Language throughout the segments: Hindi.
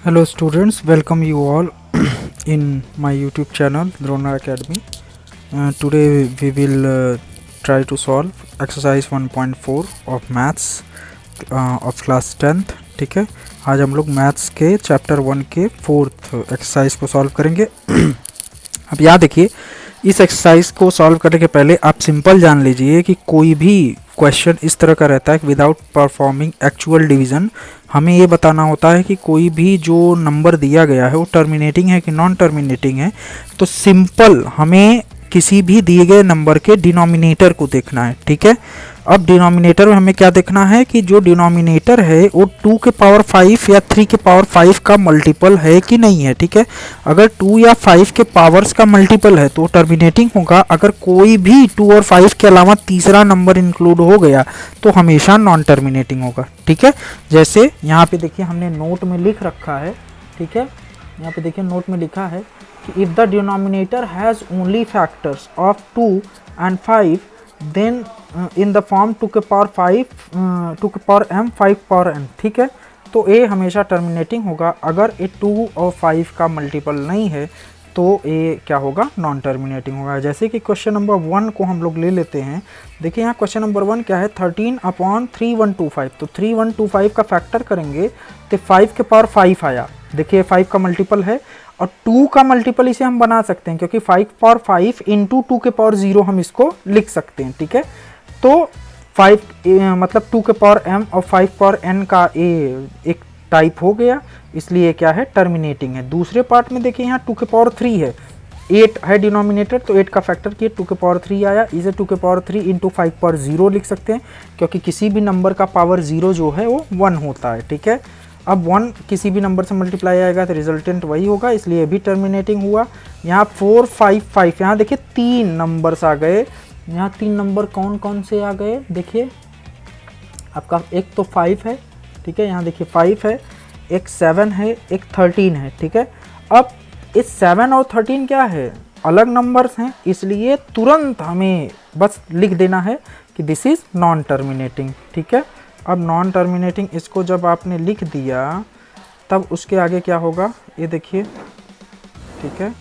Hello students, welcome you all in my YouTube channel Drona Academy. Today we will try to solve exercise 1.4 of maths of class 10th. ठीक है, आज हम लोग मैथ्स के चैप्टर 1 के 4th एक्सरसाइज को सॉल्व करेंगे। अब याद देखिए, इस एक्सरसाइज को सॉल्व करने के पहले आप सिंपल जान लीजिए कि कोई भी क्वेश्चन इस तरह का रहता है कि विदाउट परफॉर्मिंग एक्चुअल डिवीज़न हमें ये बताना होता है कि कोई भी जो नंबर दिया गया है वो टर्मिनेटिंग है कि नॉन टर्मिनेटिंग है। तो सिंपल हमें किसी भी दिए गए नंबर के डिनोमिनेटर को देखना है। ठीक है, अब डिनोमिनेटर में हमें क्या देखना है कि जो डिनोमिनेटर है वो 2 के पावर 5 या 3 के पावर 5 का मल्टीपल है कि नहीं है। ठीक है, अगर 2 या 5 के पावर्स का मल्टीपल है तो टर्मिनेटिंग होगा। अगर कोई भी 2 और 5 के अलावा तीसरा नंबर इंक्लूड हो गया तो हमेशा नॉन टर्मिनेटिंग होगा। ठीक है, जैसे यहाँ पे देखिए हमने नोट में लिख रखा है। ठीक है, यहाँ पे देखिए नोट में लिखा है कि if the denominator has only factors of 2 and 5 then in the form 2 के पावर 5 2 के पावर m 5 पावर n। ठीक है, तो ए हमेशा टर्मिनेटिंग होगा। अगर ए 2 और 5 का मल्टीपल नहीं है तो ए क्या होगा, नॉन टर्मिनेटिंग होगा। जैसे कि क्वेश्चन नंबर 1 को हम लोग ले लेते हैं। देखिए यहाँ क्वेश्चन नंबर 1 क्या है, 13/3125। तो 3125 का फैक्टर करेंगे तो 5 के पावर 5 आया। देखिए 5 का मल्टीपल है और 2 का मल्टीपल इसे हम बना सकते हैं क्योंकि 5 पावर 5 इंटू 2 के पावर 0 हम इसको लिख सकते हैं। ठीक है, तो 5 मतलब 2 के पावर m और 5 पावर n का एक टाइप हो गया, इसलिए क्या है, टर्मिनेटिंग है। दूसरे पार्ट में देखिए यहाँ 2 के पावर 3 है, 8 है डिनोमिनेटर, तो 8 का फैक्टर किए 2 के पावर 3 आया। इसे 2 के पावर 3 इंटू 5 पावर 0 लिख सकते हैं क्योंकि किसी भी नंबर का पावर 0 जो है वो 1 होता है। ठीक है, अब 1 किसी भी नंबर से मल्टीप्लाई आएगा तो रिजल्टेंट वही होगा, इसलिए भी टर्मिनेटिंग हुआ। यहाँ 4 5 5, यहाँ देखिए 3 नंबर्स आ गए। यहाँ 3 नंबर कौन कौन से आ गए, देखिए आपका एक तो 5 है। ठीक है, यहाँ देखिए 5 है, एक 7 है, एक 13 है। ठीक है, अब इस 7 और 13 क्या है, अलग नंबर्स हैं, इसलिए तुरंत हमें बस लिख देना है कि दिस इज़ नॉन टर्मिनेटिंग। ठीक है, अब नॉन टर्मिनेटिंग इसको जब आपने लिख दिया तब उसके आगे क्या होगा, ये देखिए। ठीक है,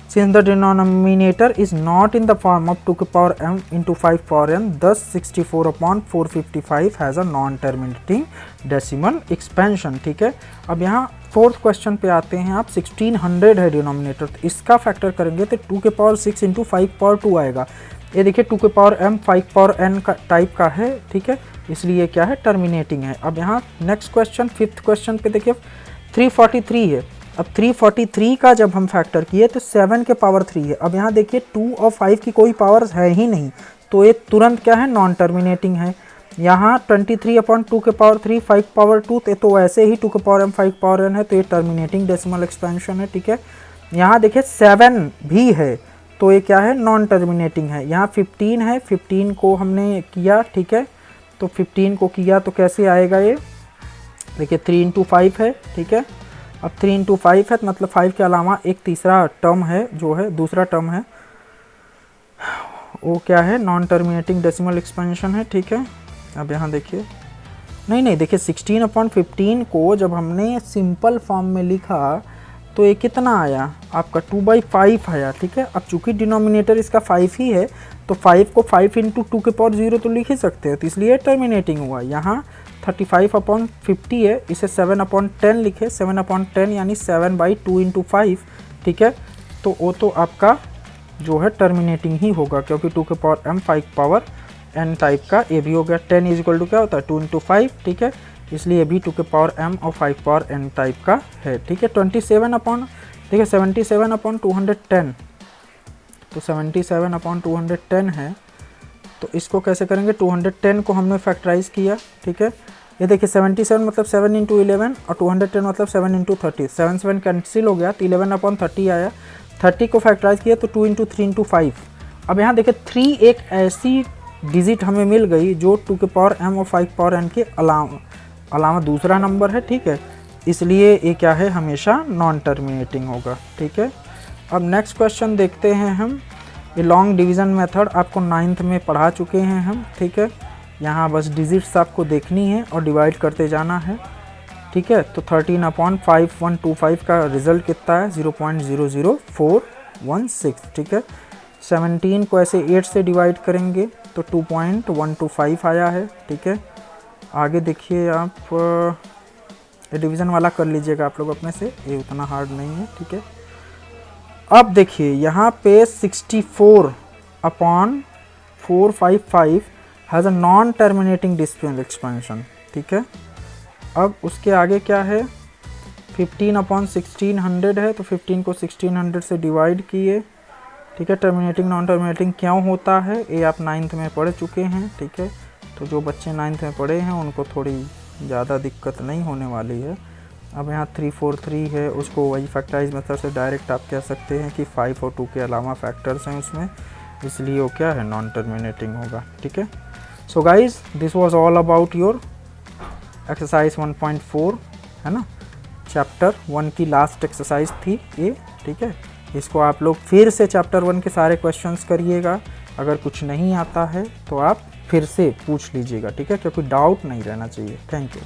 since the denominator is not in the form of 2 के power m into 5 power n, thus 64/455 has a non terminating decimal expansion. ठीक है, अब यहाँ फोर्थ क्वेश्चन पे आते हैं। आप 1600 है डिनोमिनेटर, तो इसका फैक्टर करेंगे तो 2 के पावर 6 इंटू 5 पावर 2 आएगा। ये देखिए 2 के पावर m 5 पावर n का टाइप का है। ठीक है, इसलिए क्या है, टर्मिनेटिंग है। अब यहाँ नेक्स्ट क्वेश्चन, फिफ्थ क्वेश्चन पे देखिए 343 है। अब 343 का जब हम फैक्टर किए तो 7 के पावर 3 है। अब यहाँ देखिए 2 और 5 की कोई पावर्स है ही नहीं, तो ये तुरंत क्या है, नॉन टर्मिनेटिंग है। यहाँ 23/2 के पावर 3 5 पावर 2, तो ऐसे ही 2 के पावर m 5 पावर n है, तो ये टर्मिनेटिंग डेसिमल एक्सपेंशन है। ठीक है, यहाँ देखिए 7 भी है, तो ये क्या है, नॉन टर्मिनेटिंग है। यहाँ 15 है, 15 को हमने किया। ठीक है, तो 15 को किया तो कैसे आएगा, ये देखिए 3 इंटू 5 है। ठीक है, अब 3 इंटू 5 है तो मतलब 5 के अलावा एक तीसरा टर्म है, जो है दूसरा टर्म है, वो क्या है, नॉन टर्मिनेटिंग डेसिमल एक्सपेंशन है। ठीक है, अब यहाँ देखिए, नहीं देखिए 16/15 को जब हमने सिंपल फॉर्म में लिखा तो ये कितना आया, आपका 2/5 आया। ठीक है, अब चूंकि डिनोमिनेटर इसका 5 ही है तो 5 को 5 इंटू 2 के पावर 0 तो लिख ही सकते हैं, तो इसलिए टर्मिनेटिंग हुआ। यहाँ 35/50 है, इसे 7/10 लिखे, 7/10 यानी 7/2 इंटू 5। ठीक है, तो वो तो आपका जो है टर्मिनेटिंग ही होगा क्योंकि 2 के power m 5 power n type का ये भी हो गया। 10 इज इक्वल टू क्या होता है, 2 इंटू 5। ठीक है, इसलिए भी 2 के पावर m और 5 पावर n टाइप का है। ठीक है, 77/210, तो 77/210 है, तो इसको कैसे करेंगे, 210 को हमने फैक्टराइज किया। ठीक है, ये देखिए 77 मतलब 7 इंटू 11 और 210 मतलब 7 इंटू 30, 7 कैंसिल हो गया तो 11/30 आया। 30 को फैक्टराइज किया तो 2 इंटू 3 इंटू 5। अब यहाँ देखिए 3 एक ऐसी डिजिट हमें मिल गई जो 2 के पावर m और 5 पावर n के अलावा दूसरा नंबर है। ठीक है, इसलिए ये क्या है, हमेशा नॉन टर्मिनेटिंग होगा। ठीक है, अब नेक्स्ट क्वेश्चन देखते हैं हम। ये लॉन्ग डिवीज़न मेथड आपको 9th में पढ़ा चुके हैं हम। ठीक है, यहाँ बस डिजिट्स आपको देखनी है और डिवाइड करते जाना है। ठीक है। तो 13/5125 का रिजल्ट कितना है 0.00416, ठीक है। 17 को ऐसे 8 से डिवाइड करेंगे तो 2.125 आया है, ठीक है। आगे देखिए आप डिवीज़न वाला कर लीजिएगा आप लोग अपने से, ये उतना हार्ड नहीं है, ठीक है। अब देखिए यहाँ पे 64/455 has a non terminating decimal expansion, ठीक है। अब उसके आगे क्या है 15/1600 है, तो 15 को 1600 से डिवाइड किए, ठीक है। टर्मिनेटिंग नॉन टर्मिनेटिंग क्यों होता है ये आप 9th में पढ़ चुके हैं, ठीक है। तो जो बच्चे 9th में पढ़े हैं उनको थोड़ी ज़्यादा दिक्कत नहीं होने वाली है। अब यहाँ 343 है, उसको वही फैक्टराइज मेथड से डायरेक्ट आप कह सकते हैं कि 5 और 2 के अलावा फैक्टर्स हैं उसमें, इसलिए वो क्या है नॉन टर्मिनेटिंग होगा, ठीक है। So guys this was all about your exercise 1.4, है ना। चैप्टर 1 की लास्ट एक्सरसाइज थी ये, ठीक है। इसको आप लोग फिर से चैप्टर 1 के सारे क्वेश्चंस करिएगा। अगर कुछ नहीं आता है तो आप फिर से पूछ लीजिएगा, ठीक है, क्योंकि डाउट नहीं रहना चाहिए। Thank you.